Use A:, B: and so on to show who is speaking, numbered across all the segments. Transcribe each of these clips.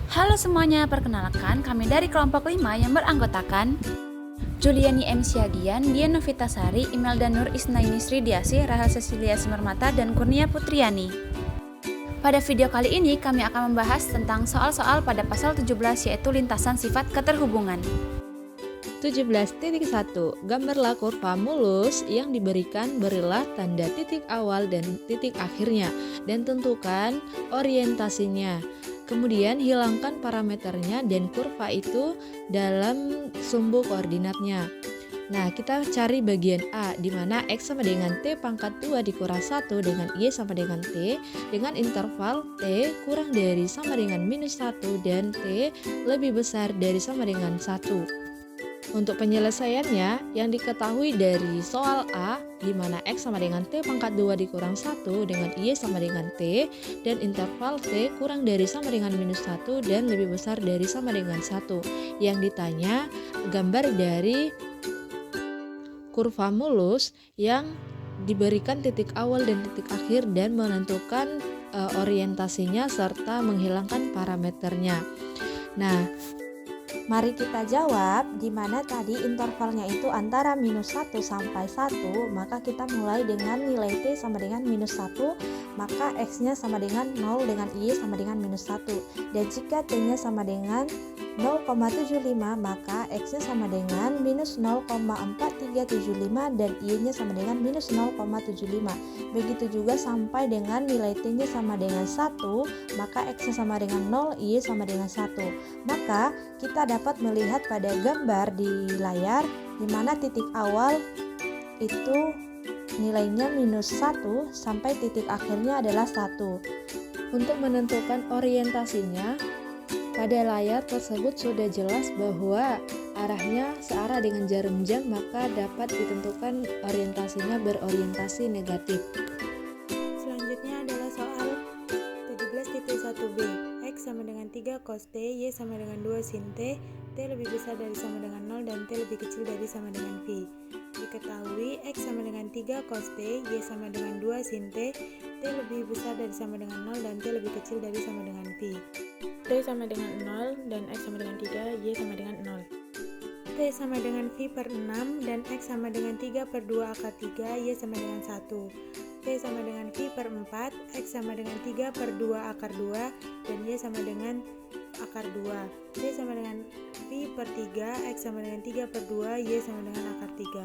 A: Halo semuanya, perkenalkan kami dari kelompok 5 yang beranggotakan Juliani M. Siagian, Dian Novitasari, Imelda Nur Isnaini Sridiasih, Rahel Cecilia Simarmata, dan Kurnia Putriani. Pada video kali ini kami akan membahas tentang soal-soal pada pasal 17 yaitu lintasan sifat keterhubungan.
B: 17.1. Gambarlah kurva mulus yang diberikan, berilah tanda titik awal dan titik akhirnya dan tentukan orientasinya. Kemudian hilangkan parameternya dan kurva itu dalam sumbu koordinatnya. Nah, kita cari bagian A di mana X sama dengan T pangkat 2 dikurang 1 dengan Y sama dengan T dengan interval T kurang dari sama dengan minus 1 dan T lebih besar dari sama dengan 1. Untuk penyelesaiannya, yang diketahui dari soal A, di mana X sama dengan T pangkat 2 dikurang 1 dengan Y sama dengan T, dan interval T kurang dari sama dengan minus 1 dan lebih besar dari sama dengan 1. Yang ditanya, gambar dari kurva mulus yang diberikan titik awal dan titik akhir dan menentukan orientasinya serta menghilangkan parameternya. Nah, mari kita jawab, di mana tadi intervalnya itu antara minus 1 sampai 1, maka kita mulai dengan nilai T sama dengan minus 1, maka X-nya sama dengan 0 dengan Y sama dengan minus 1. Dan jika T-nya sama dengan 0,75, maka X-nya sama dengan minus 0,4375 dan Y-nya sama dengan minus 0,75. Begitu juga sampai dengan nilai T-nya sama dengan 1, maka X-nya sama dengan 0, Y sama dengan 1. Maka kita dapat melihat pada gambar di layar di mana titik awal itu nilainya minus 1 sampai titik akhirnya adalah 1. Untuk menentukan orientasinya, pada layar tersebut sudah jelas bahwa arahnya searah dengan jarum jam, maka dapat ditentukan orientasinya berorientasi negatif.
C: Selanjutnya adalah soal 17.1b. X sama dengan 3 cos T, Y sama dengan 2 sin T, T lebih besar dari sama dengan 0 dan T lebih kecil dari sama dengan V. Diketahui X sama dengan 3 cos T, Y sama dengan 2 sin T, T lebih besar dari sama dengan 0 dan T lebih kecil dari sama dengan V. T sama dengan 0 dan X sama dengan 3, Y sama dengan 0. T sama dengan V per 6 dan X sama dengan 3 per 2 akar 3, Y sama dengan 1. T sama dengan V per 4, X sama dengan 3 per 2 akar 2, dan Y sama dengan akar 2. T sama dengan V per 3, X sama dengan 3 per 2, Y sama dengan akar 3.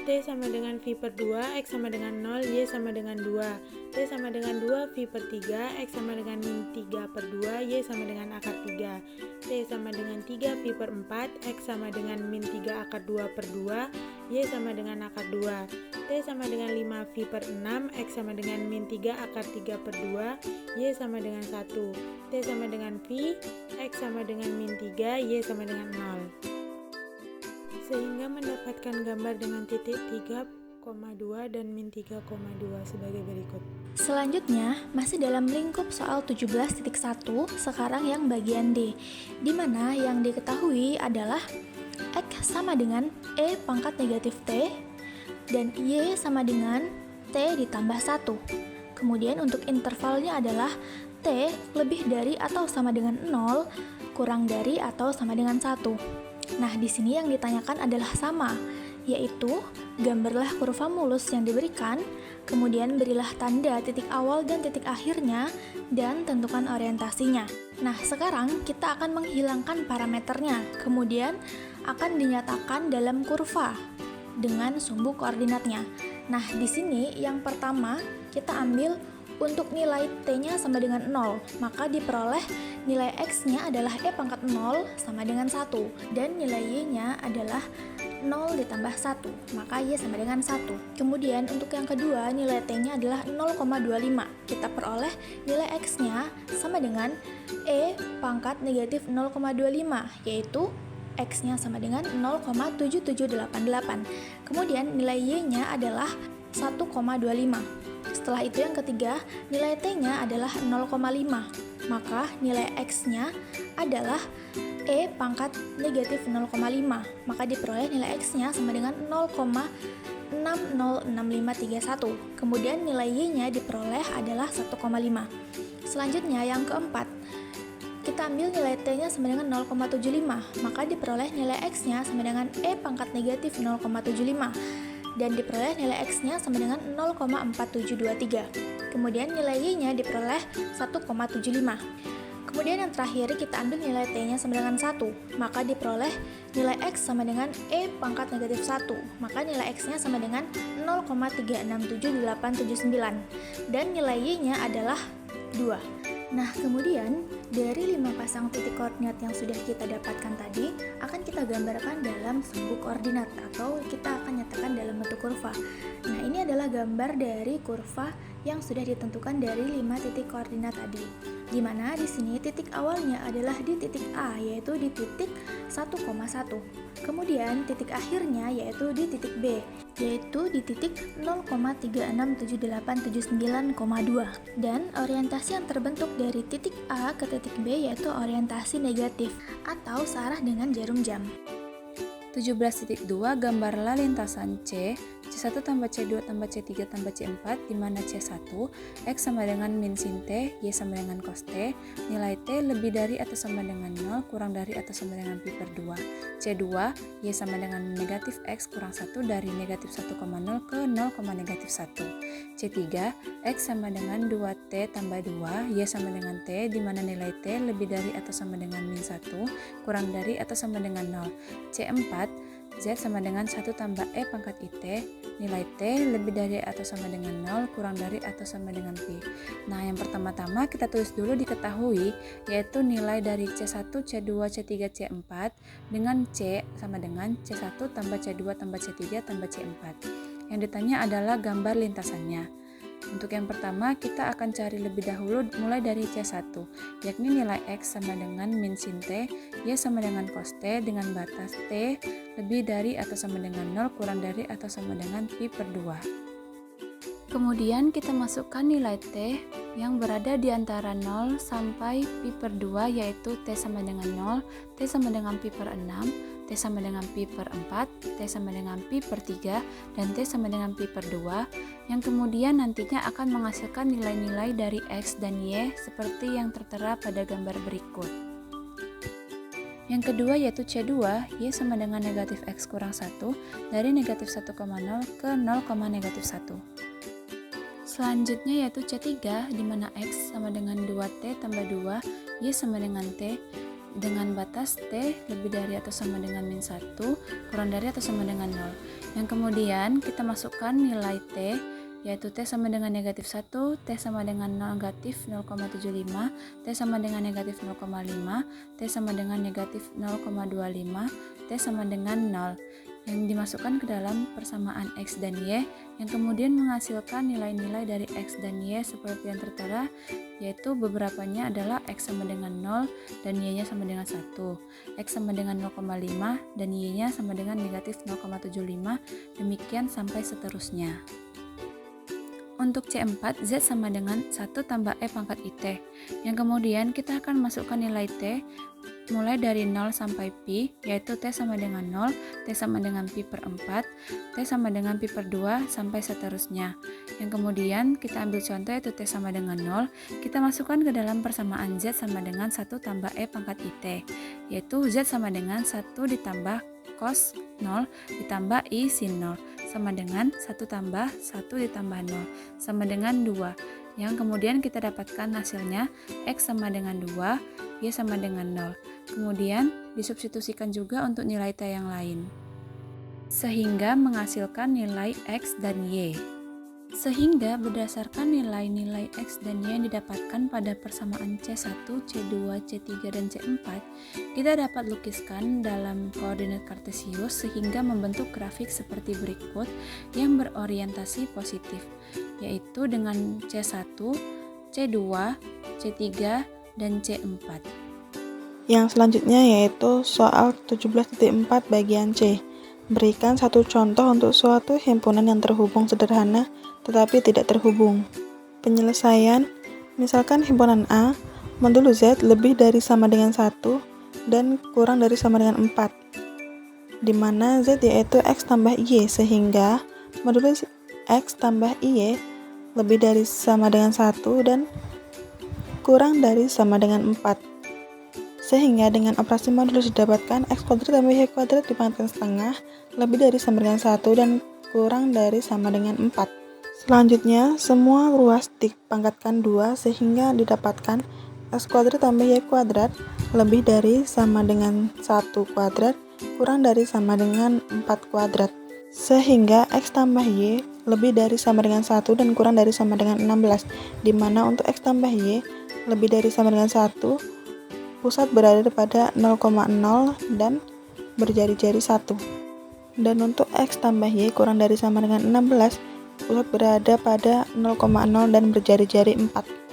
C: T sama dengan V per 2, X sama dengan 0, Y sama dengan 2. T sama dengan 2, V per 3, X sama dengan min 3 per 2, Y sama dengan akar 3. T sama dengan 3, V per 4, X sama dengan min 3 akar 2 per 2, Y sama dengan akar 2. T sama dengan 5, V per 6, X sama dengan min 3 akar 3 per 2, Y sama dengan 1. T sama dengan V, X sama dengan min 3, Y sama dengan 0. Sehingga mendapatkan gambar dengan titik 3,2 dan min 3,2 sebagai berikut.
A: Selanjutnya, masih dalam lingkup soal 17.1, sekarang yang bagian D, di mana yang diketahui adalah X sama dengan E pangkat negatif T, dan Y sama dengan T ditambah 1. Kemudian untuk intervalnya adalah T lebih dari atau sama dengan 0, kurang dari atau sama dengan 1. Nah, di sini yang ditanyakan adalah sama, yaitu gambarlah kurva mulus yang diberikan, kemudian berilah tanda titik awal dan titik akhirnya, dan tentukan orientasinya. Nah, sekarang kita akan menghilangkan parameternya, kemudian akan dinyatakan dalam kurva dengan sumbu koordinatnya. Nah, di sini yang pertama kita ambil untuk nilai T-nya sama dengan 0, maka diperoleh nilai X-nya adalah E pangkat 0 sama dengan 1, dan nilai Y-nya adalah 0 ditambah 1, maka Y sama dengan 1. Kemudian untuk yang kedua, nilai T-nya adalah 0,25. Kita peroleh nilai X-nya sama dengan E pangkat negatif 0,25, yaitu X-nya sama dengan 0,7788. Kemudian nilai Y-nya adalah 1,25. Setelah itu yang ketiga, nilai T-nya adalah 0,5. Maka nilai X-nya adalah E pangkat negatif 0,5. Maka diperoleh nilai X-nya sama dengan 0,606531. Kemudian nilai Y-nya diperoleh adalah 1,5. Selanjutnya yang keempat, kita kita ambil nilai T-nya sama dengan 0,75, maka diperoleh nilai X-nya sama dengan E pangkat negatif 0,75 dan diperoleh nilai X-nya sama dengan 0,4723. Kemudian nilai Y-nya diperoleh 1,75. Kemudian yang terakhir kita ambil nilai T-nya sama dengan 1, maka diperoleh nilai X sama dengan E pangkat negatif 1, maka nilai X-nya sama dengan 0,367879 dan nilai Y-nya adalah 2. Nah, kemudian dari 5 pasang titik koordinat yang sudah kita dapatkan tadi akan kita gambarkan dalam sebuah koordinat atau kita akan nyatakan dalam bentuk kurva. Nah, ini adalah gambar dari kurva yang sudah ditentukan dari 5 titik koordinat tadi. Di mana di sini titik awalnya adalah di titik A, yaitu di titik 1,1. Kemudian titik akhirnya yaitu di titik B, yaitu di titik 0,367879,2. Dan orientasi yang terbentuk dari titik A ke titik B yaitu orientasi negatif atau searah dengan jarum jam.
D: 17.2 gambarlah lintasan C1 tambah C2 tambah C3 tambah C4 di mana C1 X sama dengan min sin T, Y sama dengan cos T, nilai T lebih dari atau sama dengan 0 kurang dari atau sama dengan pi per 2. C2 Y sama dengan negatif X kurang 1 dari negatif 1,0 ke 0, negatif 1. C3 X sama dengan 2T tambah 2, Y sama dengan T di mana nilai T lebih dari atau sama dengan min 1 kurang dari atau sama dengan 0. C4 Z sama dengan 1 tambah E pangkat IT, nilai T lebih dari atau sama dengan 0 kurang dari atau sama dengan pi. Nah, yang pertama-tama kita tulis dulu diketahui yaitu nilai dari C1, C2, C3, C4 dengan C sama dengan C1 tambah C2 tambah C3 tambah C4. Yang ditanya adalah gambar lintasannya. Untuk yang pertama, kita akan cari lebih dahulu mulai dari C1, yakni nilai X sama dengan min sin T, Y sama dengan cos T dengan batas T lebih dari atau sama dengan 0 kurang dari atau sama dengan pi per 2. Kemudian kita masukkan nilai T yang berada di antara 0 sampai pi per 2 yaitu T sama dengan 0, T sama dengan pi per 6, T sama dengan pi per 4, T sama dengan pi per 3, dan T sama dengan pi per 2, yang kemudian nantinya akan menghasilkan nilai-nilai dari X dan Y seperti yang tertera pada gambar berikut. Yang kedua yaitu C2, Y sama dengan negatif X kurang 1 dari negatif 1,0 ke 0, negatif 1. Selanjutnya yaitu C3, di mana X sama dengan 2T tambah 2, Y sama dengan T, dengan batas T lebih dari atau sama dengan min 1 kurang dari atau sama dengan 0. Yang kemudian kita masukkan nilai T yaitu T sama dengan negatif 1, T sama dengan negatif 0,75, T sama dengan negatif 0,5, T sama dengan negatif 0,25, T sama dengan 0 yang dimasukkan ke dalam persamaan X dan Y yang kemudian menghasilkan nilai-nilai dari X dan Y seperti yang tertera, yaitu beberapanya adalah X sama dengan 0 dan Y-nya sama dengan 1, X sama dengan 0,5 dan Y-nya sama dengan negatif 0,75, demikian sampai seterusnya. Untuk C4, Z sama dengan 1 tambah E pangkat IT, yang kemudian kita akan masukkan nilai T mulai dari 0 sampai pi, yaitu T sama dengan 0, T sama dengan pi per 4, T sama dengan pi per 2, sampai seterusnya. Yang kemudian kita ambil contoh yaitu T sama dengan 0, kita masukkan ke dalam persamaan Z sama dengan 1 tambah E pangkat IT, yaitu Z sama dengan 1 ditambah cos 0 ditambah I sin 0, sama dengan 1 tambah 1 ditambah 0, sama dengan 2. Yang kemudian kita dapatkan hasilnya X sama dengan 2, Y sama dengan 0. Kemudian disubstitusikan juga untuk nilai T yang lain, sehingga menghasilkan nilai X dan Y. Sehingga berdasarkan nilai-nilai X dan Y yang didapatkan pada persamaan C1, C2, C3, dan C4, kita dapat lukiskan dalam koordinat kartesius sehingga membentuk grafik seperti berikut yang berorientasi positif, yaitu dengan C1, C2, C3, dan C4.
E: Yang selanjutnya yaitu soal 17.4 bagian C. Berikan satu contoh untuk suatu himpunan yang terhubung sederhana tetapi tidak terhubung. Penyelesaian, misalkan himpunan A, modulus Z lebih dari sama dengan 1 dan kurang dari sama dengan 4, di mana Z yaitu X tambah Y, sehingga modulus X tambah Y lebih dari sama dengan 1 dan kurang dari sama dengan 4. Sehingga dengan operasi modulus didapatkan X kuadrat tambah Y kuadrat dipangkatkan setengah lebih dari sama dengan 1 dan kurang dari sama dengan 4. Selanjutnya, semua ruas dipangkatkan 2 sehingga didapatkan X kuadrat tambah Y kuadrat lebih dari sama dengan 1 kuadrat kurang dari sama dengan 4 kuadrat. Sehingga X tambah Y lebih dari sama dengan 1 dan kurang dari sama dengan 16, di mana untuk X tambah Y lebih dari sama dengan 1, pusat berada pada 0,0 dan berjari-jari 1. Dan untuk X tambah Y kurang dari sama dengan 16, pusat berada pada 0,0 dan berjari-jari 4.